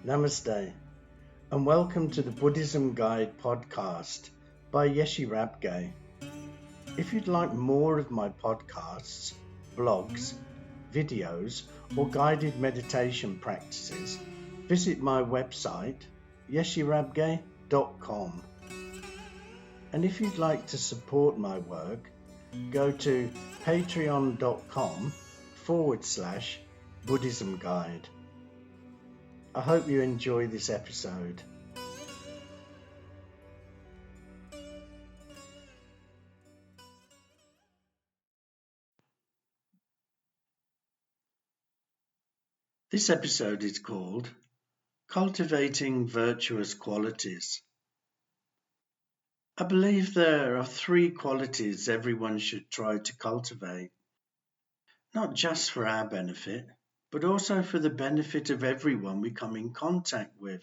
Namaste, and welcome to the Buddhism Guide podcast by Yeshe Rabgye. If you'd like more of my podcasts, blogs, videos, or guided meditation practices, visit my website, yesherabgye.com. And if you'd like to support my work, go to patreon.com/Buddhism Guide. I hope you enjoy this episode. This episode is called Cultivating Virtuous Qualities. I believe there are 3 qualities everyone should try to cultivate, not just for our benefit, but also for the benefit of everyone we come in contact with.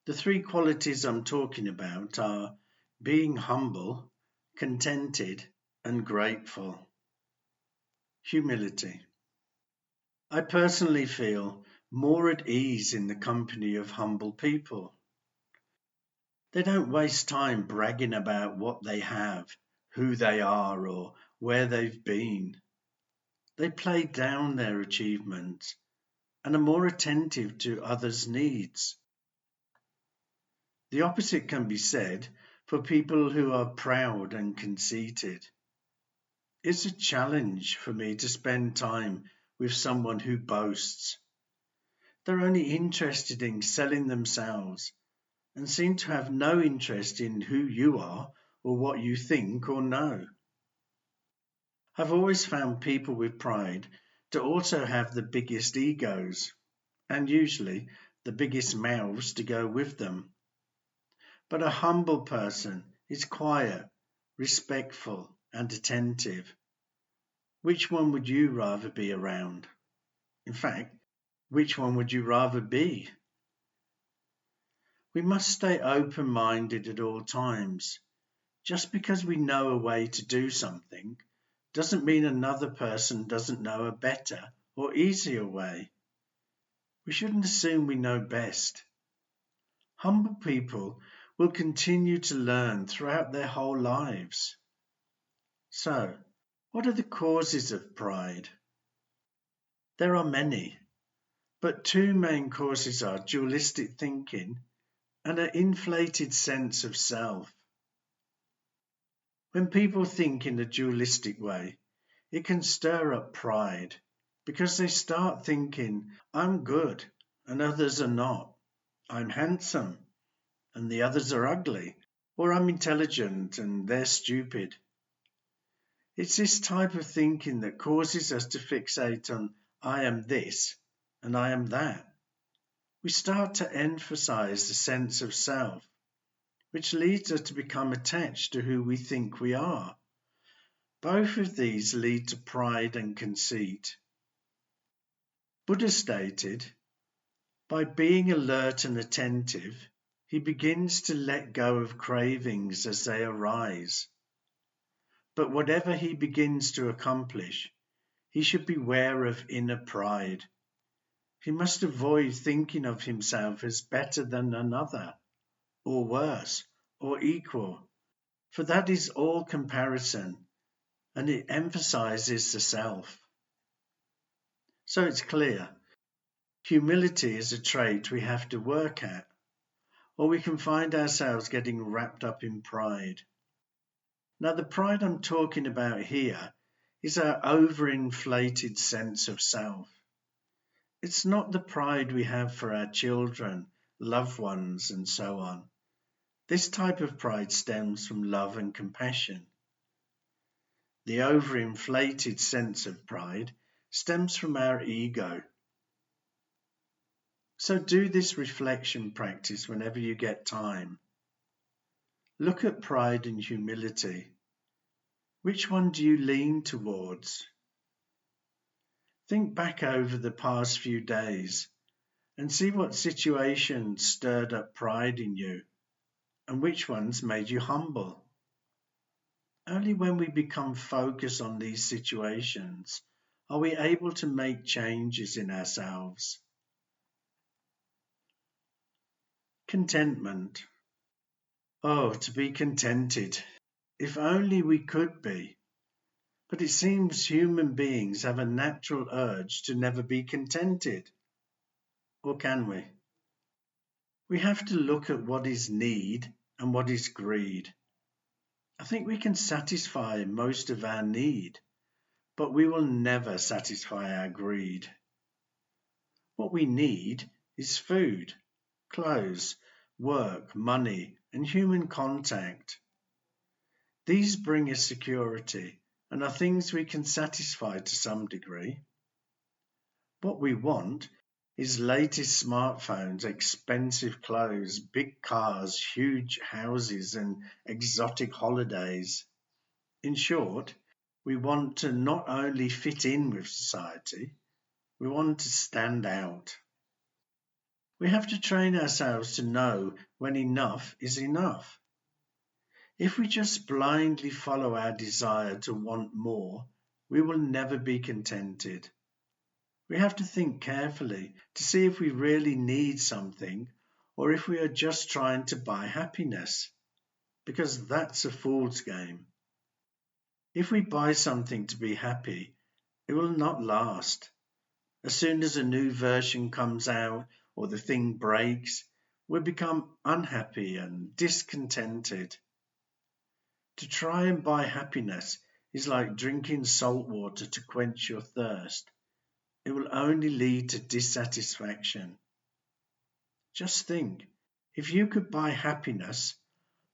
The 3 qualities I'm talking about are being humble, contented, and grateful. Humility. I personally feel more at ease in the company of humble people. They don't waste time bragging about what they have, who they are, or where they've been. They play down their achievements and are more attentive to others' needs. The opposite can be said for people who are proud and conceited. It's a challenge for me to spend time with someone who boasts. They're only interested in selling themselves and seem to have no interest in who you are or what you think or know. I've always found people with pride to also have the biggest egos, and usually the biggest mouths to go with them. But a humble person is quiet, respectful, and attentive. Which one would you rather be around? In fact, which one would you rather be? We must stay open-minded at all times. Just because we know a way to do something doesn't mean another person doesn't know a better or easier way. We shouldn't assume we know best. Humble people will continue to learn throughout their whole lives. So, what are the causes of pride? There are many, but 2 main causes are dualistic thinking and an inflated sense of self. When people think in a dualistic way, it can stir up pride because they start thinking, I'm good and others are not. I'm handsome and the others are ugly, or I'm intelligent and they're stupid. It's this type of thinking that causes us to fixate on I am this and I am that. We start to emphasize the sense of self, which leads us to become attached to who we think we are. Both of these lead to pride and conceit. Buddha stated, by being alert and attentive, he begins to let go of cravings as they arise. But whatever he begins to accomplish, he should beware of inner pride. He must avoid thinking of himself as better than another, or worse, or equal, for that is all comparison, and it emphasizes the self. So it's clear, humility is a trait we have to work at, or we can find ourselves getting wrapped up in pride. Now, the pride I'm talking about here is our overinflated sense of self. It's not the pride we have for our children, loved ones, and so on. This type of pride stems from love and compassion. The overinflated sense of pride stems from our ego. So do this reflection practice whenever you get time. Look at pride and humility. Which one do you lean towards? Think back over the past few days and see what situations stirred up pride in you and which ones made you humble. Only when we become focused on these situations are we able to make changes in ourselves. Contentment. Oh, to be contented. If only we could be. But it seems human beings have a natural urge to never be contented. Or can we? We have to look at what is need and what is greed. I think we can satisfy most of our need, but we will never satisfy our greed. What we need is food, clothes, work, money, and human contact. These bring us security and are things we can satisfy to some degree. What we want is latest smartphones, expensive clothes, big cars, huge houses, and exotic holidays. In short, we want to not only fit in with society, we want to stand out. We have to train ourselves to know when enough is enough. If we just blindly follow our desire to want more, we will never be contented. We have to think carefully to see if we really need something or if we are just trying to buy happiness, because that's a fool's game. If we buy something to be happy, it will not last. As soon as a new version comes out or the thing breaks, we become unhappy and discontented. To try and buy happiness is like drinking salt water to quench your thirst. It will only lead to dissatisfaction. Just think, if you could buy happiness,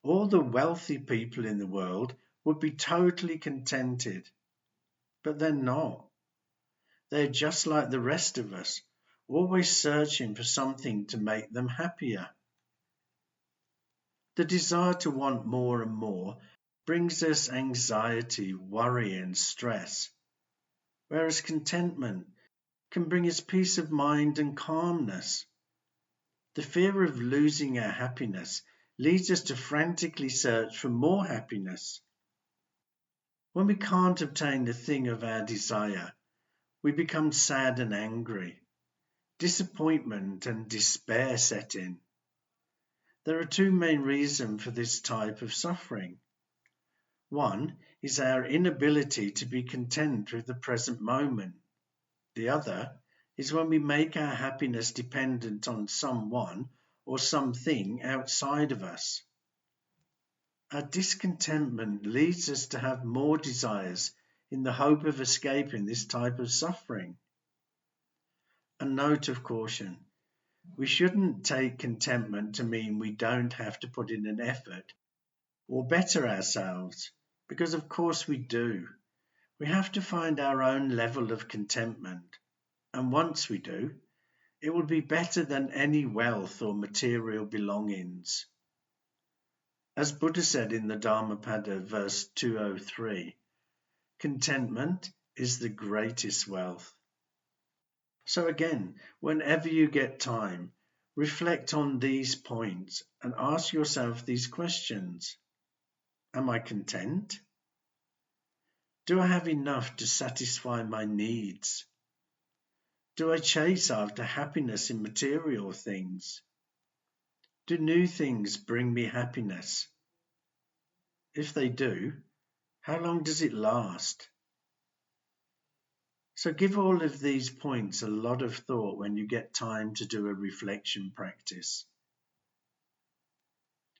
all the wealthy people in the world would be totally contented. But they're not. They're just like the rest of us, always searching for something to make them happier. The desire to want more and more brings us anxiety, worry, and stress, whereas contentment can bring us peace of mind and calmness. The fear of losing our happiness leads us to frantically search for more happiness. When we can't obtain the thing of our desire, we become sad and angry. Disappointment and despair set in. There are two main reasons for this type of suffering. One is our inability to be content with the present moment. The other is when we make our happiness dependent on someone or something outside of us. Our discontentment leads us to have more desires in the hope of escaping this type of suffering. A note of caution. We shouldn't take contentment to mean we don't have to put in an effort or better ourselves, because of course we do. We have to find our own level of contentment, and once we do, it will be better than any wealth or material belongings. As Buddha said in the Dhammapada, verse 203, contentment is the greatest wealth. So again, whenever you get time, reflect on these points and ask yourself these questions. Am I content? Do I have enough to satisfy my needs? Do I chase after happiness in material things? Do new things bring me happiness? If they do, how long does it last? So give all of these points a lot of thought when you get time to do a reflection practice.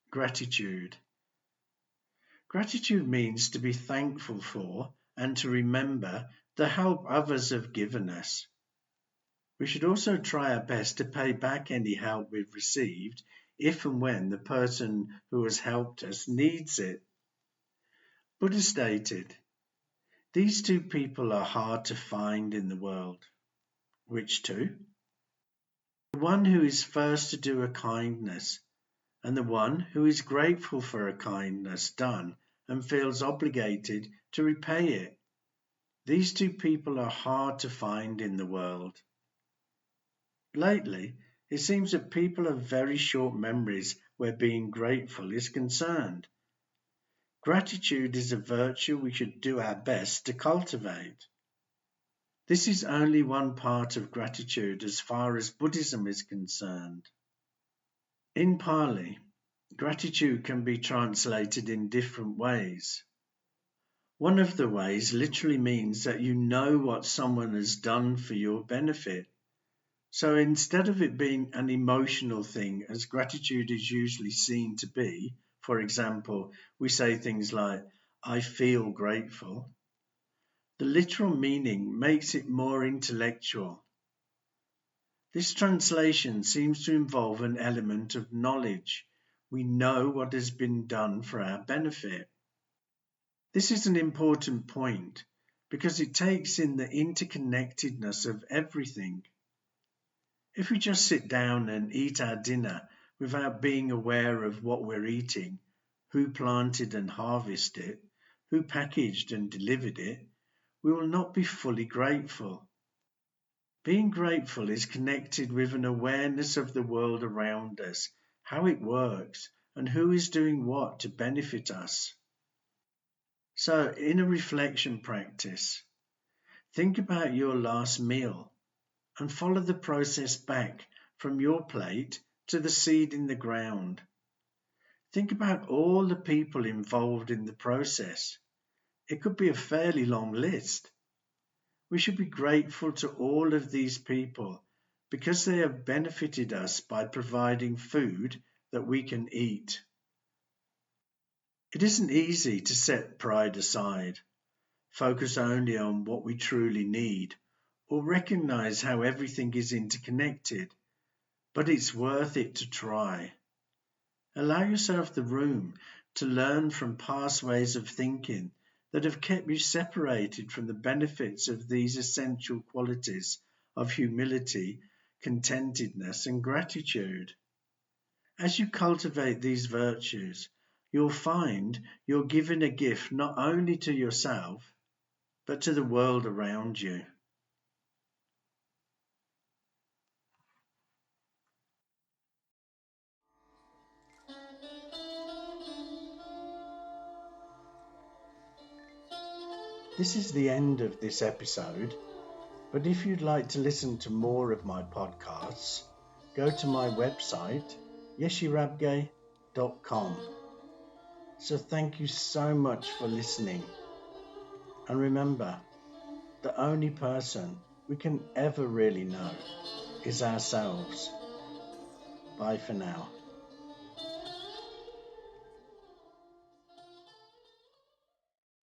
Gratitude. Gratitude means to be thankful for and to remember the help others have given us. We should also try our best to pay back any help we've received if and when the person who has helped us needs it. Buddha stated, these two people are hard to find in the world. Which two? The one who is first to do a kindness, and the one who is grateful for a kindness done and feels obligated to repay it. These two people are hard to find in the world. Lately, it seems that people have very short memories where being grateful is concerned. Gratitude is a virtue we should do our best to cultivate. This is only one part of gratitude as far as Buddhism is concerned. In Pali, gratitude can be translated in different ways. One of the ways literally means that you know what someone has done for your benefit. So instead of it being an emotional thing, as gratitude is usually seen to be, for example, we say things like, I feel grateful. The literal meaning makes it more intellectual. This translation seems to involve an element of knowledge. We know what has been done for our benefit. This is an important point because it takes in the interconnectedness of everything. If we just sit down and eat our dinner without being aware of what we're eating, who planted and harvested it, who packaged and delivered it, we will not be fully grateful. Being grateful is connected with an awareness of the world around us, how it works, and who is doing what to benefit us. So, in a reflection practice, think about your last meal and follow the process back from your plate to the seed in the ground. Think about all the people involved in the process. It could be a fairly long list. We should be grateful to all of these people because they have benefited us by providing food that we can eat. It isn't easy to set pride aside, focus only on what we truly need, or recognize how everything is interconnected, but it's worth it to try. Allow yourself the room to learn from past ways of thinking that have kept you separated from the benefits of these essential qualities of humility, contentedness, and gratitude. As you cultivate these virtues, you'll find you're giving a gift not only to yourself, but to the world around you. This is the end of this episode, but if you'd like to listen to more of my podcasts, go to my website, yesherabgye.com. So thank you so much for listening. And remember, the only person we can ever really know is ourselves. Bye for now.